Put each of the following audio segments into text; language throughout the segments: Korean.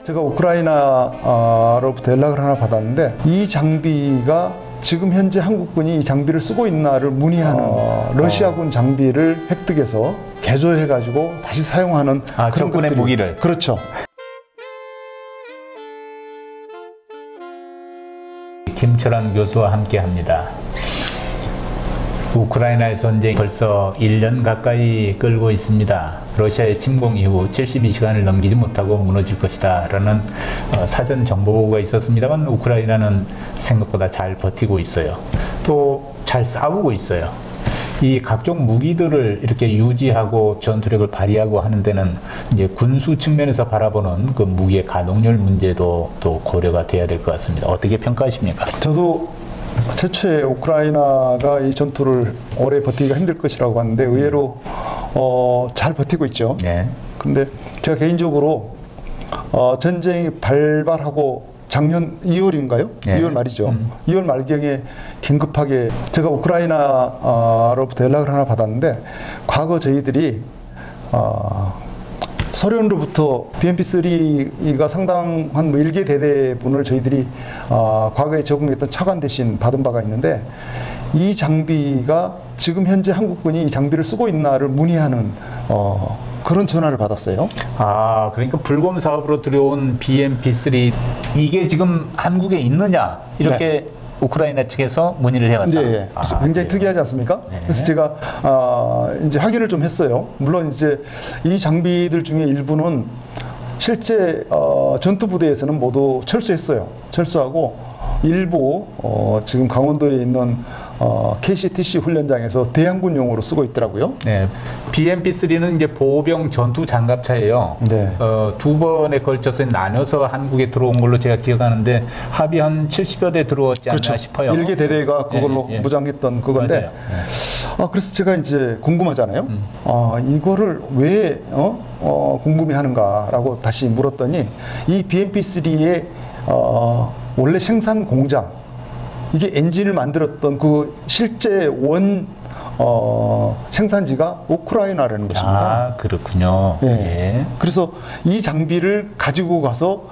제가 우크라이나로부터 연락을 하나 받았는데 이 장비가 지금 현재 한국군이 이 장비를 쓰고 있나를 문의하는 러시아군 장비를 획득해서 개조해가지고 다시 사용하는 그런 적군의 것들이, 무기를. 그렇죠. 김철환 교수와 함께합니다. 우크라이나의 전쟁이 벌써 1년 가까이 끌고 있습니다. 러시아의 침공 이후 72시간을 넘기지 못하고 무너질 것이다 라는 사전 정보가 있었습니다만 우크라이나는 생각보다 잘 버티고 있어요. 또 잘 싸우고 있어요. 이 각종 무기들을 이렇게 유지하고 전투력을 발휘하고 하는 데는 이제 군수 측면에서 바라보는 그 무기의 가동률 문제도 또 고려가 돼야 될 것 같습니다. 어떻게 평가하십니까? 저도 최초에 우크라이나가 이 전투를 오래 버티기가 힘들 것이라고 하는데 의외로 잘 버티고 있죠. 네. 근데 제가 개인적으로 전쟁이 발발하고 작년 2월인가요? 네. 2월 말이죠. 2월 말경에 긴급하게 제가 우크라이나로부터 연락을 하나 받았는데 과거 저희들이 소련으로부터 BMP-3가 상당한 뭐 1개 대대분을 저희들이 과거에 제공했던 차관 대신 받은 바가 있는데 이 장비가 지금 현재 한국군이 이 장비를 쓰고 있나를 문의하는 그런 전화를 받았어요. 그러니까 불곰 사업으로 들여온 BMP-3 이게 지금 한국에 있느냐 이렇게 네. 우크라이나 측에서 문의를 해왔다. 네, 굉장히 특이하지 않습니까? 네. 그래서 제가 이제 확인을 좀 했어요. 물론 이제 이 장비들 중에 일부는 실제 전투 부대에서는 모두 철수했어요. 철수하고 일부 지금 강원도에 있는 KCTC 훈련장에서 대항군용으로 쓰고 있더라고요. 네, BMP-3는 이제 보병 전투 장갑차예요. 네. 두 번에 걸쳐서 나눠서 한국에 들어온 걸로 제가 기억하는데 합이 한 70여 대 들어왔지 않나 그렇죠. 싶어요. 1개 대대가 그걸로 네, 무장했던 그건데 네. 그래서 제가 이제 궁금하잖아요. 이거를 왜 궁금해하는가라고 다시 물었더니 이 BMP-3의 원래 생산 공장 이게 엔진을 만들었던 그 실제 원 생산지가 우크라이나라는 것입니다. 그렇군요. 예. 예. 그래서 이 장비를 가지고 가서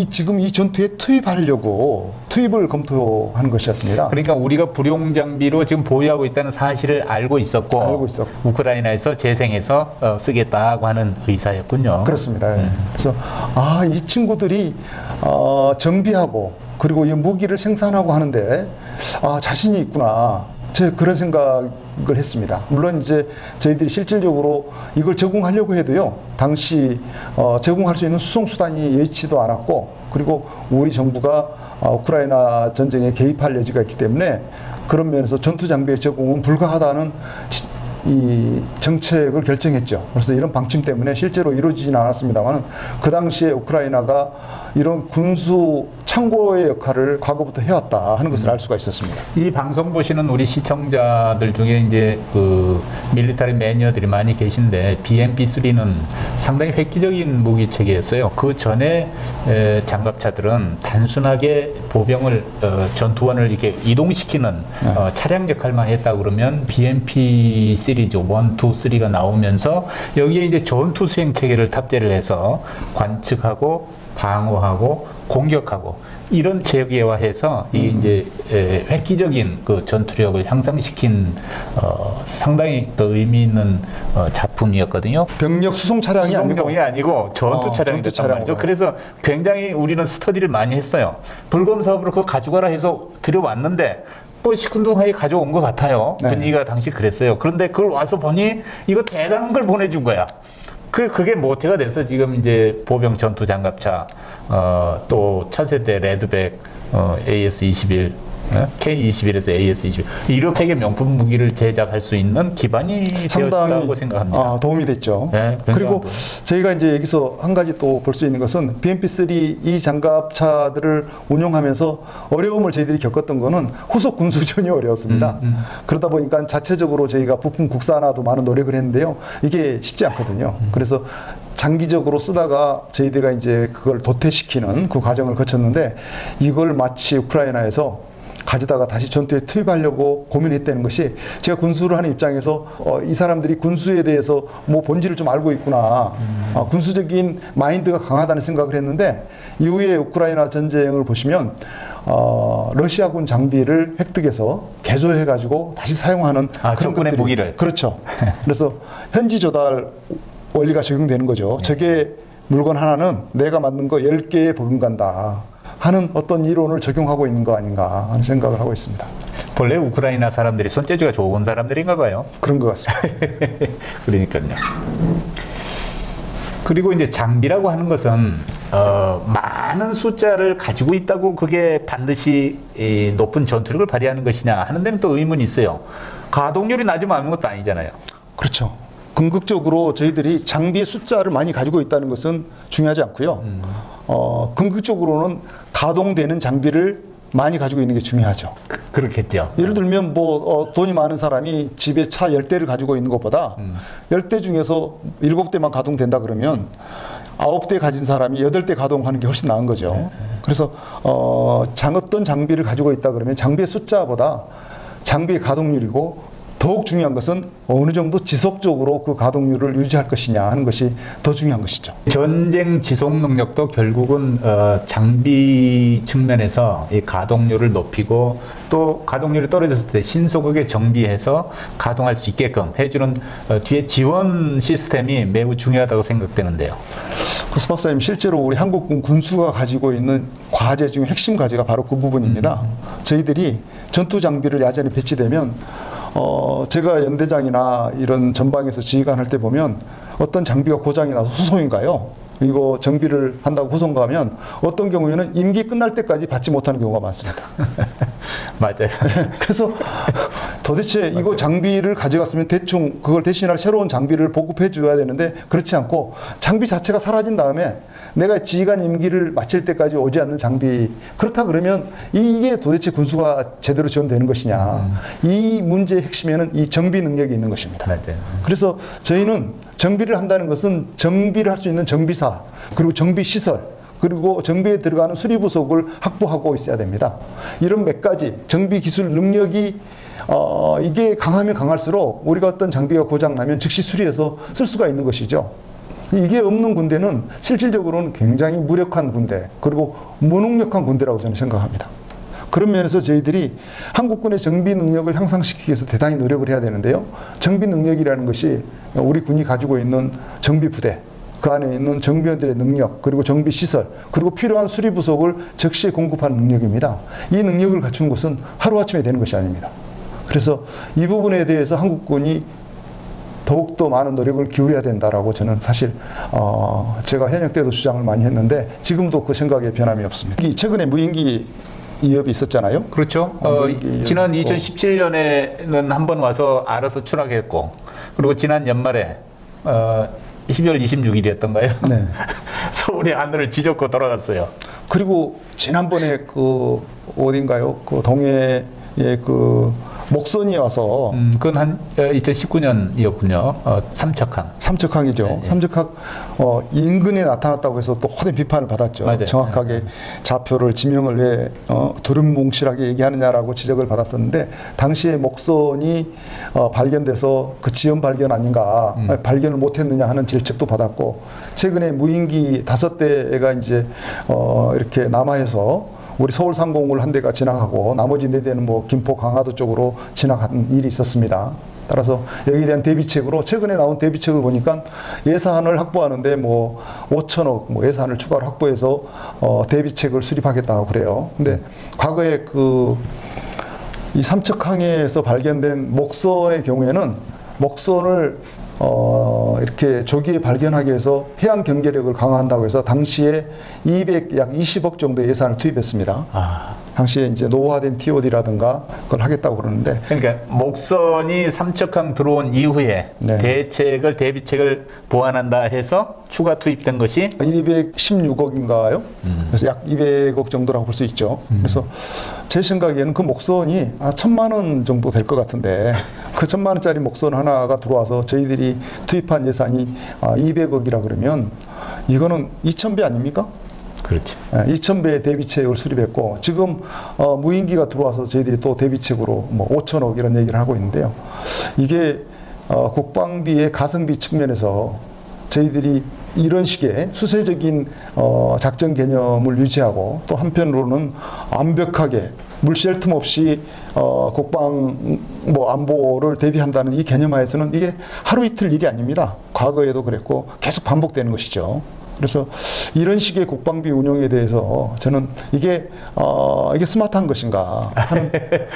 지금 이 전투에 투입을 검토하는 것이었습니다. 그러니까 우리가 불용 장비로 지금 보유하고 있다는 사실을 알고 있었고 우크라이나에서 재생해서 쓰겠다고 하는 의사였군요. 그렇습니다. 그래서 이 친구들이 정비하고 그리고 이 무기를 생산하고 하는데 자신이 있구나. 제가 그런 생각을 했습니다. 물론 이제 저희들이 실질적으로 이걸 제공하려고 해도요. 당시 제공할 수 있는 수송수단이 여의치도 않았고 그리고 우리 정부가 우크라이나 전쟁에 개입할 여지가 있기 때문에 그런 면에서 전투 장비의 제공은 불가하다는 이 정책을 결정했죠. 그래서 이런 방침 때문에 실제로 이루어지지는 않았습니다만 그 당시에 우크라이나가 이런 군수 창고의 역할을 과거부터 해왔다 하는 것을 알 수가 있었습니다. 이 방송 보시는 우리 시청자들 중에 이제 그 밀리터리 매니어들이 많이 계신데 BMP-3는 상당히 획기적인 무기 체계였어요. 그 전에 장갑차들은 단순하게 보병을 전투원을 이렇게 이동시키는 차량 역할만 했다 그러면 BMP 시리즈 1, 2, 3가 나오면서 여기에 이제 전투 수행 체계를 탑재를 해서 관측하고 방어하고 공격하고 이런 체계화해서 이 이제 획기적인 그 전투력을 향상시킨 상당히 또 의미 있는 작품이었거든요. 병력 수송 차량이 아니고 전투 차량이었단 말이죠. 그래서 굉장히 우리는 스터디를 많이 했어요. 불검 사업으로 그거 가져가라 해서 들여왔는데 시큰둥하게 가져온 것 같아요. 네. 분위기가 당시 그랬어요. 그런데 그걸 와서 보니 이거 대단한 걸 보내준 거야. 그게 모태가 돼서 지금 이제 보병 전투 장갑차, 또 차세대 레드백, AS-21, K-21에서 AS-21 이렇게 명품 무기를 제작할 수 있는 기반이 되었다고 생각합니다. 도움이 됐죠. 네, 그리고 저희가 이제 여기서 한 가지 또 볼 수 있는 것은 BMP-3 이 장갑차들을 운용하면서 어려움을 저희들이 겪었던 거는 후속 군수전이 어려웠습니다. 그러다 보니까 자체적으로 저희가 부품 국산화도 많은 노력을 했는데요. 이게 쉽지 않거든요. 그래서 장기적으로 쓰다가 저희들이 이제 그걸 도태시키는 그 과정을 거쳤는데 이걸 마치 우크라이나에서 가져다가 다시 전투에 투입하려고 고민했다는 것이 제가 군수를 하는 입장에서 이 사람들이 군수에 대해서 뭐 본질을 좀 알고 있구나. 군수적인 마인드가 강하다는 생각을 했는데 이후에 우크라이나 전쟁을 보시면 러시아군 장비를 획득해서 개조해가지고 다시 사용하는 그런 적군의 것들이 무기를. 그렇죠. 그래서 현지 조달 원리가 적용되는 거죠. 저게 물건 하나는 내가 만든 거 10개에 버금간다 하는 어떤 이론을 적용하고 있는 거 아닌가 하는 생각을 하고 있습니다. 본래 우크라이나 사람들이 손재주가 좋은 사람들인가 봐요. 그런 것 같습니다. 그러니까요. 그리고 이제 장비라고 하는 것은 많은 숫자를 가지고 있다고 그게 반드시 높은 전투력을 발휘하는 것이냐 하는 데는 또 의문이 있어요. 가동률이 낮으면 아무것도 아니잖아요. 그렇죠. 궁극적으로 저희들이 장비의 숫자를 많이 가지고 있다는 것은 중요하지 않고요. 궁극적으로는 가동되는 장비를 많이 가지고 있는 게 중요하죠. 그렇겠죠. 예를 들면 뭐 돈이 많은 사람이 집에 차 10대를 가지고 있는 것보다 10대 중에서 7대만 가동된다 그러면 9대 가진 사람이 8대 가동하는 게 훨씬 나은 거죠. 그래서 어떤 장비를 가지고 있다 그러면 장비의 숫자보다 장비의 가동률이고 더욱 중요한 것은 어느 정도 지속적으로 그 가동률을 유지할 것이냐 하는 것이 더 중요한 것이죠. 전쟁 지속 능력도 결국은 장비 측면에서 이 가동률을 높이고 또 가동률이 떨어졌을 때 신속하게 정비해서 가동할 수 있게끔 해주는 뒤에 지원 시스템이 매우 중요하다고 생각되는데요. 그래서 박사님, 실제로 우리 한국군 군수가 가지고 있는 과제 중에 핵심 과제가 바로 그 부분입니다. 저희들이 전투 장비를 야전에 배치되면 제가 연대장이나 이런 전방에서 지휘관 할 때 보면 어떤 장비가 고장이 나서 후송이 가요. 이거 정비를 한다고 후송 가면 어떤 경우에는 임기 끝날 때까지 받지 못하는 경우가 많습니다. 맞아요. 그래서 도대체 이거 장비를 가져갔으면 대충 그걸 대신할 새로운 장비를 보급해 줘야 되는데 그렇지 않고 장비 자체가 사라진 다음에 내가 지휘관 임기를 마칠 때까지 오지 않는 장비, 그렇다 그러면 이게 도대체 군수가 제대로 지원되는 것이냐. 이 문제의 핵심에는 이 정비 능력이 있는 것입니다. 맞아요. 그래서 저희는 정비를 한다는 것은 정비를 할 수 있는 정비사, 그리고 정비 시설, 그리고 정비에 들어가는 수리부속을 확보하고 있어야 됩니다. 이런 몇 가지 정비 기술 능력이 이게 강하면 강할수록 우리가 어떤 장비가 고장나면 즉시 수리해서 쓸 수가 있는 것이죠. 이게 없는 군대는 실질적으로는 굉장히 무력한 군대, 그리고 무능력한 군대라고 저는 생각합니다. 그런 면에서 저희들이 한국군의 정비 능력을 향상시키기 위해서 대단히 노력을 해야 되는데요. 정비 능력이라는 것이 우리 군이 가지고 있는 정비 부대, 그 안에 있는 정비원들의 능력, 그리고 정비 시설, 그리고 필요한 수리 부속을 즉시 공급하는 능력입니다. 이 능력을 갖추는 것은 하루아침에 되는 것이 아닙니다. 그래서 이 부분에 대해서 한국군이 더욱더 많은 노력을 기울여야 된다라고 저는 사실 제가 현역 때도 주장을 많이 했는데 지금도 그 생각에 변함이 없습니다. 최근에 무인기 이협이 있었잖아요. 그렇죠. 지난 2017년에는 한 번 와서 알아서 추락했고, 그리고 지난 연말에 12월 26일이었던가요? 네. 서울의 하늘을 뒤덮고 돌아갔어요. 그리고 지난번에 그 어딘가요? 그 동해에 그 목선이 와서 그건 한 2019년이었군요. 삼척항이죠. 네, 네. 삼척항 인근에 나타났다고 해서 또 호된 비판을 받았죠. 맞아요. 정확하게 좌표를 지명을 왜 두루뭉실하게 얘기하느냐라고 지적을 받았었는데, 당시에 목선이 발견돼서 그 지연 발견 아닌가, 발견을 못했느냐 하는 질책도 받았고, 최근에 무인기 5대가 이제 이렇게 남하해서 우리 서울 상공을 한 대가 지나가고 나머지 4대는 뭐 김포 강화도 쪽으로 지나간 일이 있었습니다. 따라서 여기에 대한 대비책으로 최근에 나온 대비책을 보니까 예산을 확보하는데 뭐 5천억 뭐 예산을 추가로 확보해서 대비책을 수립하겠다고 그래요. 근데 과거에 이 삼척항에서 발견된 목선의 경우에는 목선을 이렇게 조기에 발견하기 위해서 해양 경계력을 강화한다고 해서 당시에 약 20억 정도의 예산을 투입했습니다. 당시에 이제 노후화된 TOD라든가 그걸 하겠다고 그러는데. 그러니까 목선이 삼척항 들어온 이후에 네. 대비책을 보완한다 해서 추가 투입된 것이 216억인가요? 그래서 약 200억 정도라고 볼 수 있죠. 그래서 제 생각에는 그 목선이 1,000만 원 정도 될 것 같은데, 그 1,000만 원짜리 목선 하나가 들어와서 저희들이 투입한 예산이 200억이라 그러면 이거는 2,000배 아닙니까? 그렇죠. 2,000배 대비책을 수립했고 지금 무인기가 들어와서 저희들이 또 대비책으로 뭐 5천억 이런 얘기를 하고 있는데요. 이게 국방비의 가성비 측면에서 저희들이 이런 식의 수세적인 작전 개념을 유지하고 또 한편으로는 완벽하게 물샐 틈 없이 국방 안보를 대비한다는 이 개념하에서는 이게 하루 이틀 일이 아닙니다. 과거에도 그랬고 계속 반복되는 것이죠. 그래서 이런 식의 국방비 운용에 대해서 저는 이게 스마트한 것인가 하는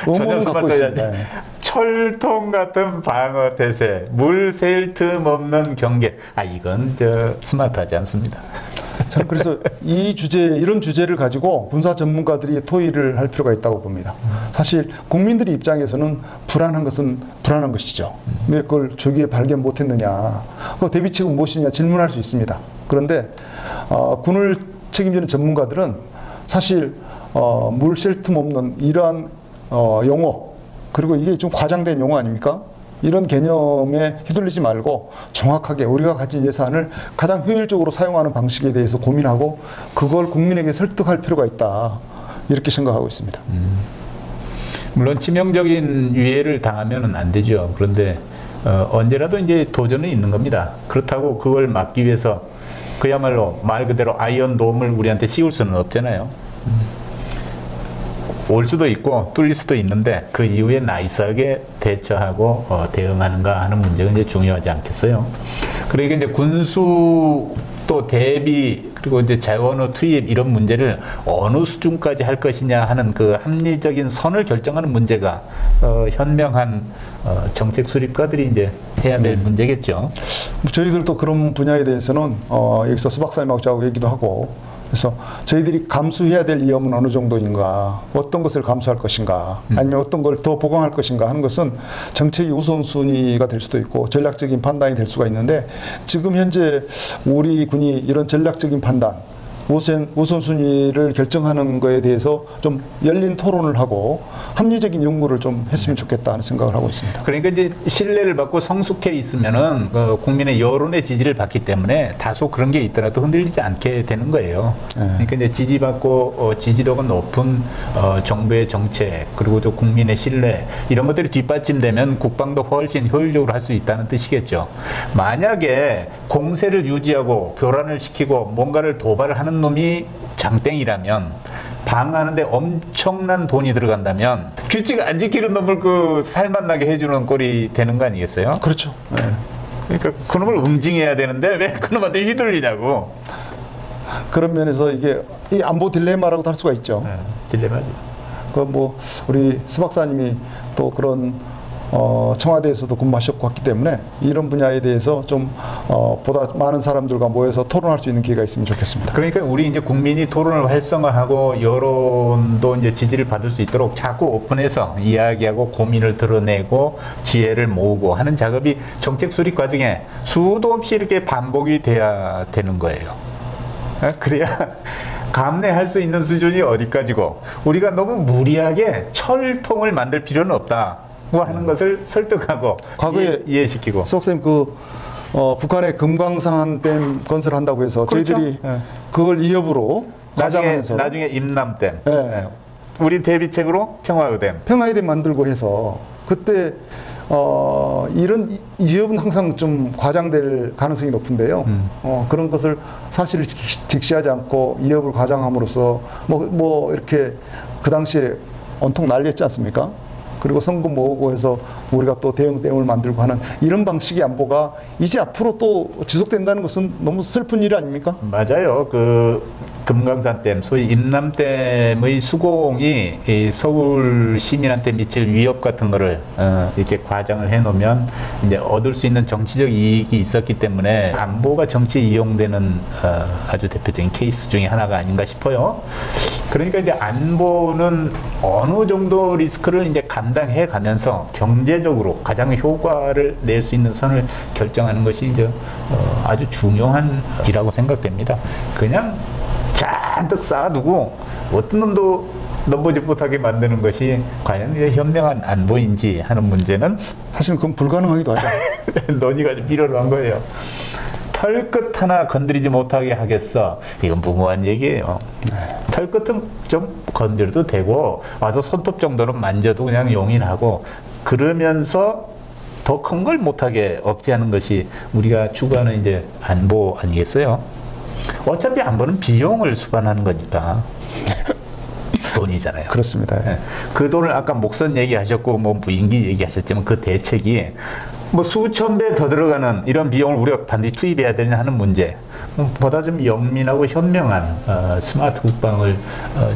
의문을 갖고 있습니다. 철통 같은 방어 태세, 물 셀 틈 없는 경계. 이건 스마트하지 않습니다. 저는 그래서 이런 주제를 가지고 군사 전문가들이 토의를 할 필요가 있다고 봅니다. 사실 국민들의 입장에서는 불안한 것은 불안한 것이죠. 왜 그걸 조기에 발견 못했느냐. 그 대비책은 무엇이냐 질문할 수 있습니다. 그런데 군을 책임지는 전문가들은 사실 물 셀 틈 없는 이러한 용어, 그리고 이게 좀 과장된 용어 아닙니까? 이런 개념에 휘둘리지 말고 정확하게 우리가 가진 예산을 가장 효율적으로 사용하는 방식에 대해서 고민하고 그걸 국민에게 설득할 필요가 있다. 이렇게 생각하고 있습니다. 물론 치명적인 위해를 당하면 안 되죠. 그런데 언제라도 이제 도전은 있는 겁니다. 그렇다고 그걸 막기 위해서 그야말로 말 그대로 아이언돔을 우리한테 씌울 수는 없잖아요. 올 수도 있고 뚫릴 수도 있는데 그 이후에 나이스하게 대처하고 대응하는가 하는 문제가 이제 중요하지 않겠어요. 그러니까 이제 군수 또 대비 그리고 이제 자원의 투입 이런 문제를 어느 수준까지 할 것이냐 하는 그 합리적인 선을 결정하는 문제가 현명한 정책 수립가들이 이제 해야 될 문제겠죠. 저희들도 그런 분야에 대해서는 여기서 수 박사님하고 저하고 얘기도 하고 그래서 저희들이 감수해야 될 위험은 어느 정도인가, 어떤 것을 감수할 것인가, 아니면 어떤 걸 더 보강할 것인가 하는 것은 정책의 우선순위가 될 수도 있고 전략적인 판단이 될 수가 있는데 지금 현재 우리 군이 이런 전략적인 판단, 우선순위를 결정하는 것에 대해서 좀 열린 토론을 하고 합리적인 연구를 좀 했으면 좋겠다는 생각을 하고 있습니다. 그러니까 이제 신뢰를 받고 성숙해 있으면은 국민의 여론의 지지를 받기 때문에 다소 그런 게 있더라도 흔들리지 않게 되는 거예요. 그러니까 이제 지지받고 지지도가 높은 정부의 정책 그리고 또 국민의 신뢰 이런 것들이 뒷받침되면 국방도 훨씬 효율적으로 할 수 있다는 뜻이겠죠. 만약에 공세를 유지하고 교란을 시키고 뭔가를 도발을 하는 놈이 장땡이라면 방어하는데 엄청난 돈이 들어간다면 규칙 안 지키는 놈을 살만 나게 해주는 꼴이 되는 거 아니겠어요? 그렇죠. 네. 그러니까 그놈을 응징해야 되는데 왜 그놈한테 휘둘리냐고. 그런 면에서 이게 이 안보 딜레마라고도 할 수가 있죠. 딜레마죠. 우리 수 박사님이 또 그런 청와대에서도 근무하셨고 했기 때문에 이런 분야에 대해서 좀 보다 많은 사람들과 모여서 토론할 수 있는 기회가 있으면 좋겠습니다. 그러니까 우리 이제 국민이 토론을 활성화하고 여론도 이제 지지를 받을 수 있도록 자꾸 오픈해서 이야기하고 고민을 드러내고 지혜를 모으고 하는 작업이 정책 수립 과정에 수도 없이 이렇게 반복이 돼야 되는 거예요. 그래야 감내할 수 있는 수준이 어디까지고 우리가 너무 무리하게 철통을 만들 필요는 없다. 하는 것을 설득하고 과거에 이해시키고. 수 박사님 북한의 금강산 댐 건설한다고 해서 그렇죠? 저희들이 그걸 이협으로 과장하면서 나중에 임남댐. 우리 대비책으로 평화의댐 만들고 해서 그때 이런 이협은 항상 좀 과장될 가능성이 높은데요. 그런 것을 사실을 직시하지 않고 이협을 과장함으로써 이렇게 그 당시에 온통 난리였지 않습니까? 그리고 선거 모으고 해서 우리가 또 대응을 만들고 하는 이런 방식의 안보가 이제 앞으로 또 지속된다는 것은 너무 슬픈 일 아닙니까? 맞아요. 금강산댐, 소위 임남댐의 수공이 이 서울 시민한테 미칠 위협 같은 거를 이렇게 과장을 해놓으면 이제 얻을 수 있는 정치적 이익이 있었기 때문에 안보가 정치에 이용되는 아주 대표적인 케이스 중에 하나가 아닌가 싶어요. 그러니까 이제 안보는 어느 정도 리스크를 이제 감당해 가면서 경제적으로 가장 효과를 낼 수 있는 선을 결정하는 것이 이제 아주 중요한 일이라고 생각됩니다. 그냥 잔뜩 쌓아두고 어떤 놈도 넘보지 못하게 만드는 것이 과연 현명한 안보인지 하는 문제는 사실 그건 불가능하기도 하죠. 논의가 좀 필요로 한 거예요. 털끝 하나 건드리지 못하게 하겠어. 이건 무모한 얘기예요. 털끝은 좀 건드려도 되고 와서 손톱 정도는 만져도 그냥 용인하고 그러면서 더 큰 걸 못하게 억제하는 것이 우리가 추구하는 이제 안보 아니겠어요? 어차피 안보는 비용을 수반하는 거니까. 돈이잖아요. 그렇습니다. 네. 그 돈을 아까 목선 얘기하셨고 뭐 무인기 얘기하셨지만 그 대책이 뭐 수천 배 더 들어가는 이런 비용을 우리가 반드시 투입해야 되냐 하는 문제 보다 좀 영민하고 현명한 스마트 국방을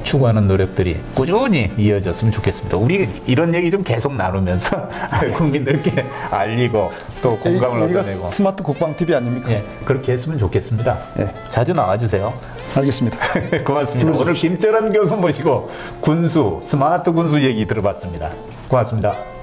추구하는 노력들이 꾸준히 이어졌으면 좋겠습니다. 우리 이런 얘기 좀 계속 나누면서 국민들께 알리고 또 공감을 여기가 얻어내고 스마트 국방 TV 아닙니까? 예, 그렇게 했으면 좋겠습니다. 예. 자주 나와주세요. 알겠습니다. 고맙습니다. 오늘 김철환 교수 모시고 군수, 스마트 군수 얘기 들어봤습니다. 고맙습니다.